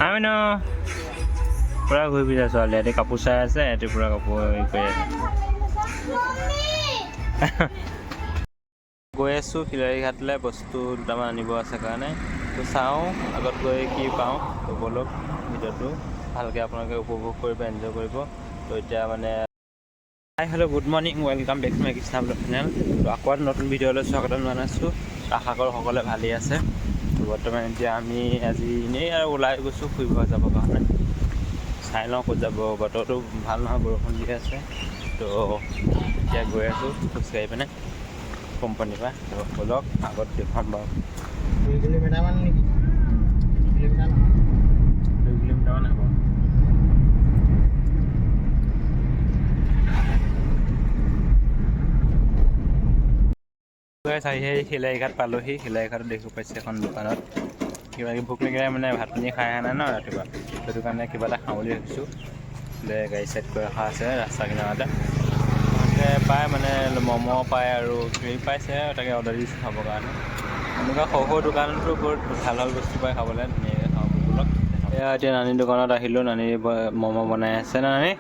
আমি ন পুৰা ঘূৰি ফুৰিছে ছোৱালী ইয়াতে কাপোৰ চাই আছে ইয়াতে পুৰা কাপোৰ হেৰি কৰি আছে গৈ আছোঁ খিলাৰী ঘাটলৈ বস্তু দুটামান আনিব আছে কাৰণে তো চাওঁ আগত গৈ কি পাওঁ তো ব'লক ভিডিঅ'টো ভালকৈ আপোনালোকে উপভোগ কৰিব এনজয় কৰিব তো এতিয়া মানে hi hello' good morning welcome back to my Krishna blog channel তো আকৌ নতুন ভিডিঅ'লৈ স্বাগতম জনাইছোঁ আশা কৰোঁ সকলোৱে ভালেই আছে তো বৰ্তমান এতিয়া আমি আজি এনেই আৰু ওলাই গৈছোঁ ফুৰিব যাবৰ কাৰণে চাই লওঁ ক'ত যাব বতৰটো ভাল নহয় বৰষুণ দি আছে তো এতিয়া গৈ আছোঁ খোজকাঢ়ি পিনে কোম্পানীৰ পৰা তো ব'লক আগত দেখুৱাম বাৰু 2 কিলোমিটাৰমান নেকি 2 কিলোমিটাৰ নহয় 2 কিলোমিটাৰমান হ'ব সেই খিলাৰী ঘাট পালোহি খিলাৰী ঘাটত দেখিব পাইছে এখন দোকানত কিবা কিবি ভোক লাগিলে মানে ভাত পানী খাই অহা নাই ন ৰাতিপুৱা সেইটো কাৰণে কিবা এটা খাওঁ বুলি ভাবিছোঁ গাড়ী চাইড কৰি ৰখা আছে ৰাস্তা কিনাৰতে পায় মানে ম'ম' পায় আৰু হেৰি পাইছে তাকে অৰ্ডাৰ দিছোঁ খাবৰ কাৰণে এনেকুৱা সৰু সৰু দোকানতো বহুত ভাল ভাল বস্তু পায় খাবলৈ ধুনীয়াকৈ খাওঁ ব'লক এয়া এতিয়া নানীৰ দোকানত আহিলোঁ নানী ম'ম' বনাই আছে নানী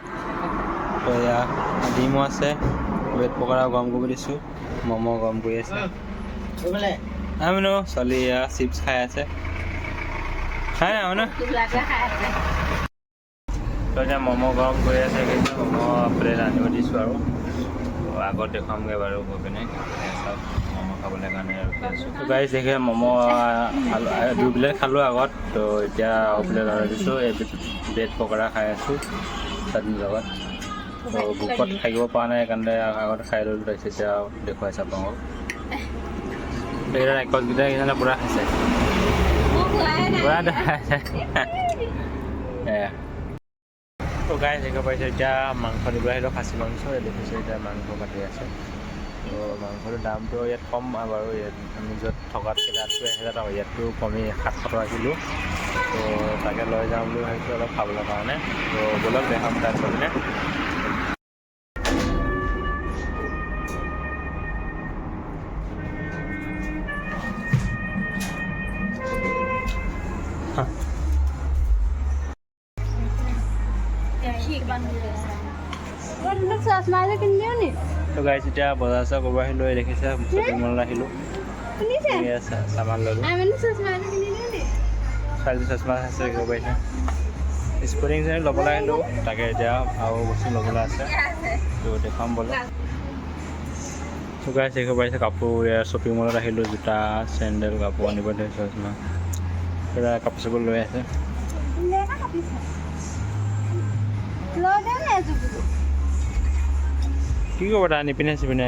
তো এয়া ডিমো আছে ব্ৰেড পকৰা গৰম কৰিব দিছোঁ ম'ম' গৰম কৰি আছে আমি নো ছোৱালী এয়া চিপছ খাই আছে খাই নাই ন তো এতিয়া ম'ম' গৰম কৰি আছে কিন্তু ম'ম' প্লেট আনিব দিছোঁ আৰু আগত দেখুৱামগৈ বাৰু গৈ পিনে চাওক ম'ম' খাবলৈ কাৰণে ৰখি আছোঁ গাড়ী দেখে ম'ম' 2 প্লেট খালোঁ আগত তো এতিয়া প্লেট অৰ্ডাৰ দিছোঁ এই ব্ৰেড পকৰা খাই আছোঁ চাটনিৰ লগত তো ভোকত থাকিব পৰা নাই সেইকাৰণে আগতে খাই ল'লোঁ তাৰপিছত এতিয়া দেখুৱাই চাব পাওঁ সেইকেইটা একচকেইটা সেইকাৰণে পূৰা খাইছে পূৰা দেখাইছে এয়া তো গাই দেখিব পাইছে এতিয়া মাংস দিব আহিলোঁ খাচী মাংস দেখিছোঁ এতিয়া মাংস কাটি আছে তো মাংসটোৰ দামটো ইয়াত কম বাৰু ইয়াত আমি য'ত থকাতকৈ তাতকৈ 1000 টকা ইয়াতটো কমেই 700 টকা কিলো তো তাকে লৈ যাওঁ বুলি ভাবিছোঁ অলপ খাবলৈ কাৰণে তো ব'লক দেখাম তাত গৈ পিনে তো গাইছ এতিয়া বজাৰ চজাৰ কৰিব আহিলোঁ দেখিছে শ্বপিং মলত আহিলোঁ চামান ল'লোঁ ছোৱালী চশমা আছে দেখিব পাৰিছে স্পৰ্টিং চেণ্ট ল'বলৈ আহিলোঁ তাকে এতিয়া আৰু বস্তু ল'বলৈ আছে তো দেখুৱাম বোলে তো গাইছ দেখিব পাৰিছে কাপোৰ শ্বপিং মলত আহিলোঁ জোতা চেণ্ডেল কাপোৰ আনিব ধৰিছোঁ চশমা এতিয়া কাপোৰ চাপোৰ লৈ আছে কি কৰিব তাৰ নিপিন্ধে চিপিন্ধে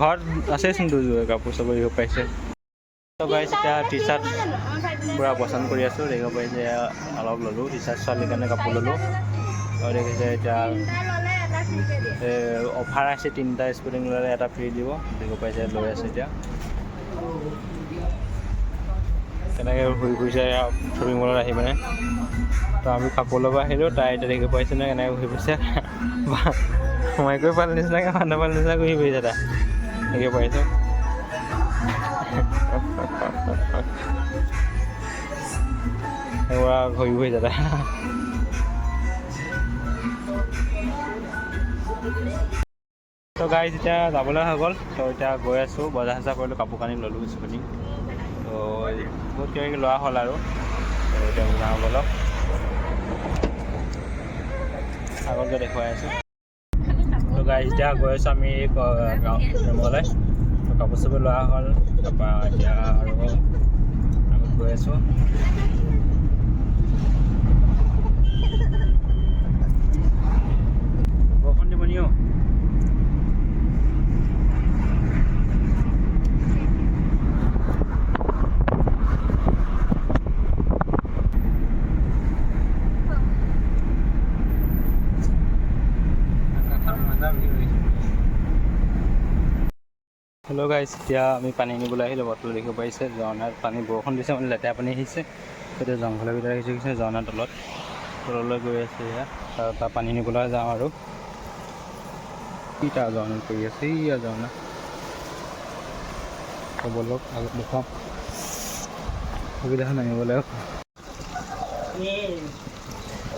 ঘৰত আছেচোন দুযোৰ কাপোৰ চাপোৰ দিব পাৰিছে তো গাইছ এতিয়া টি চাৰ্ট পূৰা পচন্দ কৰি আছোঁ দেখিব পাৰিছে অলপ ল'লোঁ টি চাৰ্ট ছোৱালীৰ কাৰণে কাপোৰ ল'লোঁ আৰু দেখিছে এতিয়া অফাৰ আছে 3টা স্পৰ্টিং ল'লে এটা ফ্ৰী দিব দেখিব পাৰিছে লৈ আছে এতিয়া তেনেকৈ ঘূৰি ফুৰিছে শ্বপিং মলত আহি মানে তো আমি কাপোৰ ল'ব আহিলোঁ তাই এতিয়া দেখিব পাৰিছে নে কেনেকৈ ঘূৰি ফুৰিছে সোমাই কৰি পালে নিচিনাকৈ মানুহ পালে নিচিনা ঘূৰি ফুৰিছে তাই দেখিব পাৰিছোঁ এবাৰ ঘূৰি ফুৰিছে তাই তো গাড়ী এতিয়া যাবলৈ হৈ গ'ল তো এতিয়া গৈ আছোঁ বজাৰ চজাৰ কৰিলোঁ কাপোৰ কানি ল'লোঁ স্পৰ্টিং তো বহুত কিবা কিবি লোৱা হ'ল আৰু এতিয়া যাওঁ ব'লক আগত দেখুৱাই আছোঁ তো গাড়ী এতিয়া গৈ আছোঁ আমি ৰুমলৈ তো কাপোৰ চাপোৰ লোৱা হ'ল তাৰপৰা এতিয়া আৰু আগত গৈ আছোঁ বৰষুণ দিব নিও হেল্ল' গাইছ এতিয়া আমি পানী নিবলৈ আহিলোঁ বটল দেখিব পাৰিছে ঝৰ্ণাত পানী বৰষুণ দিছে মানে লেতেৰা পানী আহিছে এতিয়া জংঘলৰ ভিতৰত আহিছে গৈছে ঝৰ্ণাৰ তললৈ গৈ আছে এয়া তাৰ পানী নিবলৈ যাওঁ আৰু কি তাৰ ঝৰ্ণাত পৰি আছে ইয়া ঝৰ্ণা ব'লক আগত দেখুৱাম সুবিধা নামিবলৈ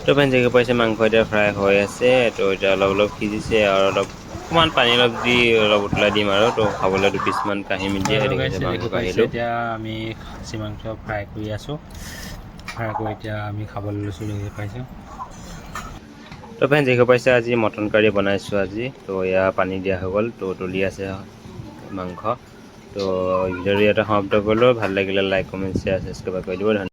তো ফ্ৰেণ্ড দেখি পাইছে মাংস এতিয়া ফ্ৰাই হৈ আছে তো এতিয়া অলপ সিজিছে আৰু অকণমান পানী অলপ দি অলপ উতলাই দিম আৰু তো খাবলৈ 2 পিছমান কাঢ়ি মিলি মাংস কাঢ়িলোঁ এতিয়া আমি খাচী মাংস ফ্ৰাই কৰি আছোঁ ফ্ৰাই কৰি এতিয়া আমি খাবলৈ লৈছোঁ দেখি পাইছোঁ তো ফ্ৰেণ্ড দেখি পাইছে আজি মটন কাৰী বনাইছোঁ আজি তো এয়া পানী দিয়া হৈ গ'ল তো তুলি আছে মাংস তো ভিডিঅ'টো ইয়াতে সমাপ্ত কৰিলোঁ ভাল লাগিলে লাইক কমেণ্ট শ্বেয়াৰ ছাবস্ক্ৰাইব কৰি দিব